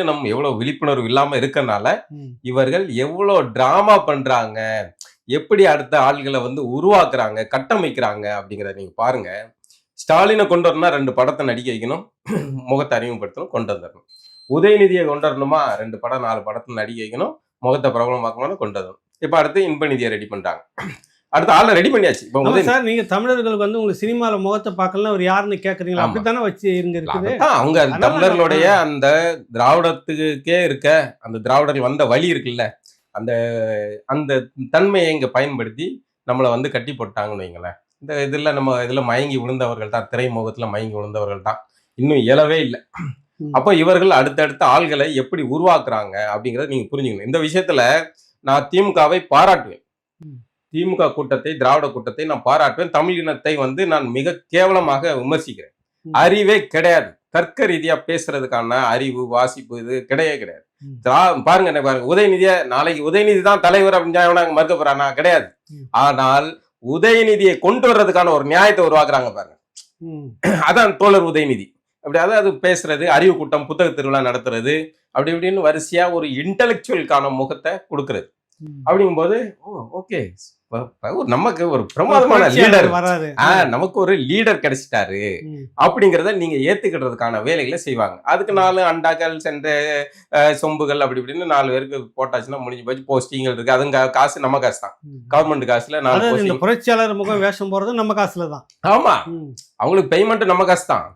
நல்லிணம் எவ்வளவு விழிப்புணர்வு இல்லாம இருக்கனால ம். இவர்கள் எவ்வளவு டிராமா பண்றாங்க, எப்படி அடுத்த ஆள்களை வந்து உருவாக்குறாங்க, கட்டமைக்கிறாங்க அப்படிங்கிறத நீங்க பாருங்க. ஸ்டாலினை கொண்டு வரணும்னா 2 படத்தை நடிக்க வைக்கணும், முகத்தை அறிமுகப்படுத்தணும், கொண்டு வந்துடணும். உதயநிதியை கொண்டு வரணுமா 2 படம் 4 படத்துல நடிக்க வைக்கணும், முகத்தை பிரபலமாக்கணும்னு கொண்டு வரணும். இப்ப அடுத்து இன்பநிதியை ரெடி பண்றாங்க. அடுத்த ஆளை ரெடி பண்ணியாச்சு. இப்ப ஆமா சார், நீங்க தமிழர்களுக்கு வந்து உங்களுக்கு சினிமால முகத்தை பார்க்கலாம் அவர் யாருன்னு கேக்குறீங்களா? ஆமா. அப்படித்தானே வச்சு இங்க இருக்குது. அதான் அவங்க அதனால தமிழர்களுடைய அந்த திராவிடத்துக்கே இருக்க அந்த திராவிடர்கள் வந்த வழி இருக்குல்ல, அந்த அந்த தன்மையை இங்க பயன்படுத்தி நம்மளை வந்து கட்டி போட்டாங்கன்னு வைங்களேன். இந்த இதுல மயங்கி விழுந்தவர்கள் தான், திரைமுகத்துல மயங்கி விழுந்தவர்கள் தான், இன்னும் இயலவே இல்லை. ம். அப்போ இவர்கள் அடுத்தடுத்த ஆள்களை எப்படி உருவாக்குறாங்க அப்படிங்கறத நீங்க புரிஞ்சுக்கணும். இந்த விஷயத்துல நான் திமுகவை பாராட்டுவேன். ம். திமுக கூட்டத்தை, திராவிட கூட்டத்தை நான் பாராட்டுவேன். தமிழ் இனத்தை வந்து நான் மிக கேவலமாக விமர்சிக்கிறேன். ம். அறிவே கிடையாது. தர்க்க ரீதியா பேசுறதுக்கான அறிவு, வாசிப்பு இது கிடையவே கிடையாது. ம். பாருங்க என்ன பாருங்க, உதயநிதியை நாளைக்கு உதயநிதி தான் தலைவர் அப்படின்னு மறுக்க போறானா? கிடையாது. ம். ஆனால் உதயநிதியை கொண்டு வர்றதுக்கான ஒரு நியாயத்தை உருவாக்குறாங்க பாருங்க. ம். அதான் தோழர் உதயநிதி. அப்படி அதாவது பேசுறது, அறிவு கூட்டம், புத்தக திருவிழா நடத்துறது, அப்படி இப்படின்னு வரிசையா ஒரு இன்டெலெக்சுவலுக்கான முகத்தை கொடுக்கறது. ம். அப்படிங்கும்போது ஓகே, நமக்கு ஒரு பிரமாதமான புரட்சியாளர் லீடர், வராரு. நமக்கு ஒரு லீடர் கிடைச்சிட்டாரு ம். அப்படிங்கிறத நீங்க ஏத்துக்கிடுறதுக்கான வேலைகளை செய்வாங்க. அதுக்கு 4 அண்டாக்கள், சென்ற சொம்புகள் அப்படி இப்படின்னு 4 பேருக்கு போட்டாச்சுன்னா முடிஞ்சு போச்சு. போஸ்டிங்கள் இருக்கு, அதுங்க காசு நம்ம காசு தான், ம். கவர்மெண்ட் காசுல 4 அதாவது இந்த போஸ்டிங். புரட்சியாளர் முகம் வேஷம் போறது நம்ம காசுல தான். ஆமா, ம். அவங்களுக்கு பேமெண்ட் நம்ம காசு தான்.